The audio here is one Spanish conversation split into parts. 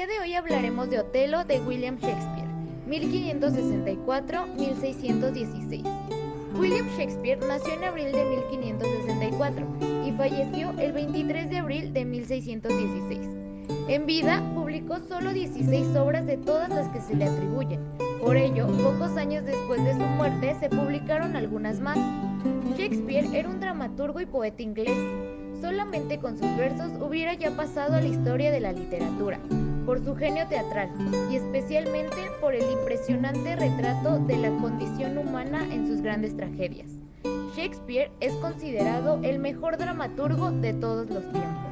día de hoy hablaremos de Otelo de William Shakespeare, 1564-1616. William Shakespeare nació en abril de 1564 y falleció el 23 de abril de 1616. En vida, publicó solo 16 obras de todas las que se le atribuyen. Por ello, pocos años después de su muerte se publicaron algunas más. Shakespeare era un dramaturgo y poeta inglés. Solamente con sus versos hubiera ya pasado a la historia de la literatura, por su genio teatral y especialmente por el impresionante retrato de la condición humana en sus grandes tragedias. Shakespeare es considerado el mejor dramaturgo de todos los tiempos.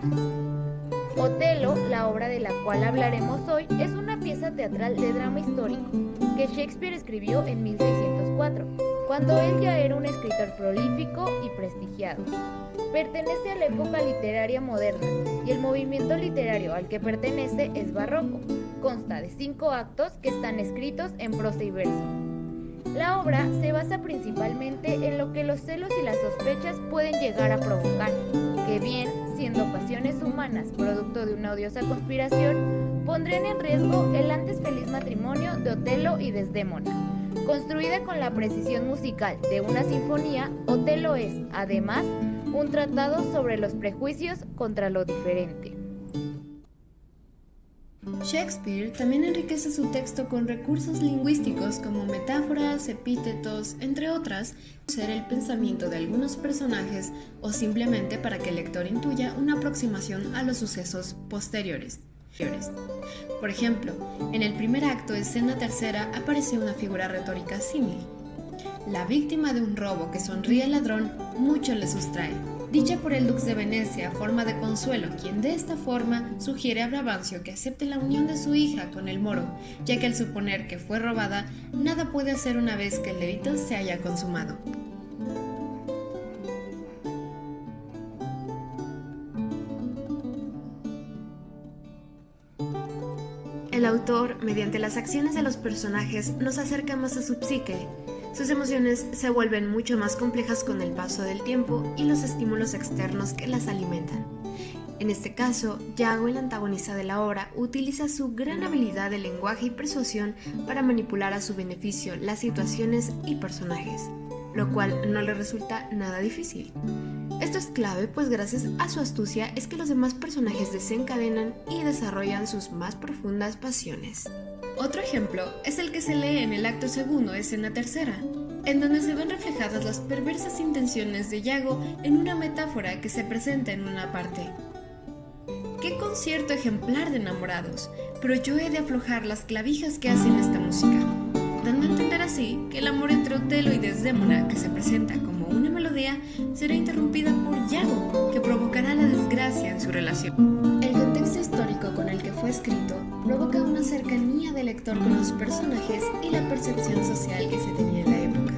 Otelo, la obra de la cual hablaremos hoy, es una pieza teatral de drama histórico que Shakespeare escribió en 1604, cuando él ya era un escritor prolífico y prestigiado. Pertenece a la época literaria moderna y el movimiento literario al que pertenece es barroco. Consta de 5 actos que están escritos en prosa y verso. La obra se basa principalmente en lo que los celos y las sospechas pueden llegar a provocar, que bien, siendo pasiones humanas producto de una odiosa conspiración, pondrían en riesgo el antes feliz matrimonio de Otelo y Desdémona. Construida con la precisión musical de una sinfonía, Otelo es, además, un tratado sobre los prejuicios contra lo diferente. Shakespeare también enriquece su texto con recursos lingüísticos como metáforas, epítetos, entre otras, para ser el pensamiento de algunos personajes o simplemente para que el lector intuya una aproximación a los sucesos posteriores. Por ejemplo, en el primer acto, escena tercera, aparece una figura retórica símil. La víctima de un robo que sonríe al ladrón mucho le sustrae, dicha por el dux de Venecia a forma de consuelo, quien de esta forma sugiere a Brabantio que acepte la unión de su hija con el moro, ya que al suponer que fue robada, nada puede hacer una vez que el delito se haya consumado. El autor, mediante las acciones de los personajes, nos acerca más a su psique. Sus emociones se vuelven mucho más complejas con el paso del tiempo y los estímulos externos que las alimentan. En este caso, Yago, el antagonista de la obra, utiliza su gran habilidad de lenguaje y persuasión para manipular a su beneficio las situaciones y personajes, lo cual no le resulta nada difícil. Esto es clave, pues gracias a su astucia es que los demás personajes desencadenan y desarrollan sus más profundas pasiones. Otro ejemplo es el que se lee en el acto segundo, escena tercera, en donde se ven reflejadas las perversas intenciones de Yago en una metáfora que se presenta en una parte. ¡Qué concierto ejemplar de enamorados! Pero yo he de aflojar las clavijas que hacen esta música, dando a entender así que el amor entre Otelo y Desdémona, que se presenta como una melodía, será interrumpida por Yago, que provocará la desgracia en su relación. El contexto histórico con el que fue escrito provoca una cercanía del lector con los personajes y la percepción social que se tenía en la época.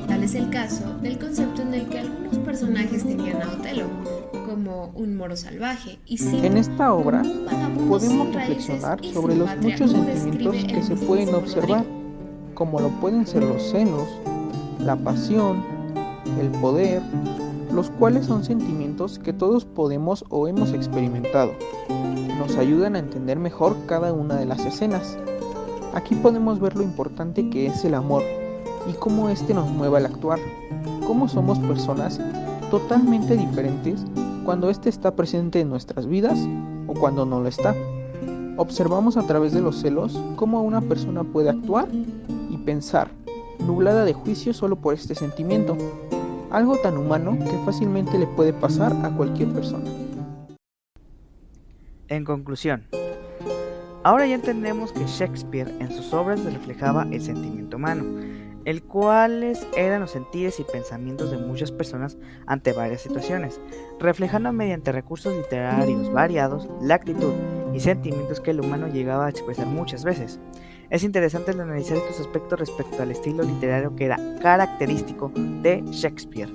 Tal es el caso del concepto en el que algunos personajes tenían a Otelo, como un moro salvaje y en esta obra podemos reflexionar sobre los muchos sentimientos que se pueden observar, como lo pueden ser los celos, la pasión, el poder, los cuales son sentimientos que todos podemos o hemos experimentado. Nos ayudan a entender mejor cada una de las escenas. Aquí podemos ver lo importante que es el amor y cómo éste nos mueve al actuar, cómo somos personas totalmente diferentes cuando éste está presente en nuestras vidas o cuando no lo está. Observamos a través de los celos cómo una persona puede actuar y pensar, nublada de juicio solo por este sentimiento, algo tan humano que fácilmente le puede pasar a cualquier persona. En conclusión, ahora ya entendemos que Shakespeare en sus obras reflejaba el sentimiento humano, el cuales eran los sentires y pensamientos de muchas personas ante varias situaciones, reflejando mediante recursos literarios variados la actitud y sentimientos que el humano llegaba a expresar muchas veces. Es interesante el analizar estos aspectos respecto al estilo literario que era característico de Shakespeare,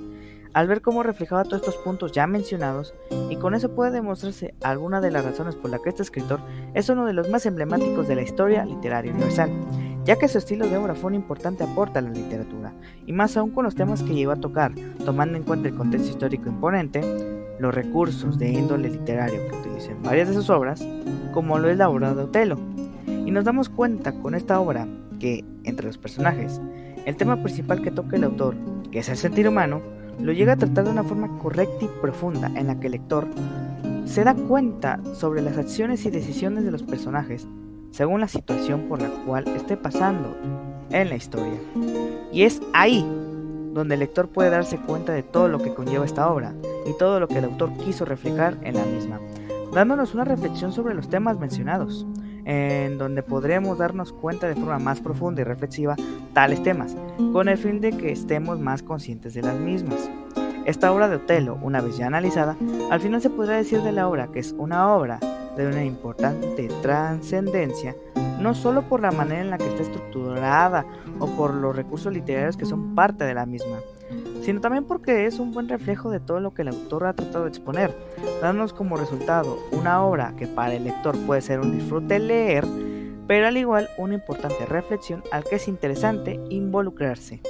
al ver cómo reflejaba todos estos puntos ya mencionados, y con eso puede demostrarse alguna de las razones por las que este escritor es uno de los más emblemáticos de la historia literaria universal, ya que su estilo de obra fue un importante aporte a la literatura, y más aún con los temas que llegó a tocar, tomando en cuenta el contexto histórico imponente, los recursos de índole literario que utiliza en varias de sus obras, como lo es la obra de Otelo. Y nos damos cuenta con esta obra que, entre los personajes, el tema principal que toca el autor, que es el sentir humano, lo llega a tratar de una forma correcta y profunda en la que el lector se da cuenta sobre las acciones y decisiones de los personajes según la situación por la cual esté pasando en la historia. Y es ahí donde el lector puede darse cuenta de todo lo que conlleva esta obra y todo lo que el autor quiso reflejar en la misma, dándonos una reflexión sobre los temas mencionados, en donde podremos darnos cuenta de forma más profunda y reflexiva tales temas, con el fin de que estemos más conscientes de las mismas. Esta obra de Otelo, una vez ya analizada, al final se podrá decir de la obra que es una obra de una importante trascendencia, no solo por la manera en la que está estructurada o por los recursos literarios que son parte de la misma, sino también porque es un buen reflejo de todo lo que el autor ha tratado de exponer, dándonos como resultado una obra que para el lector puede ser un disfrute leer, pero al igual una importante reflexión al que es interesante involucrarse.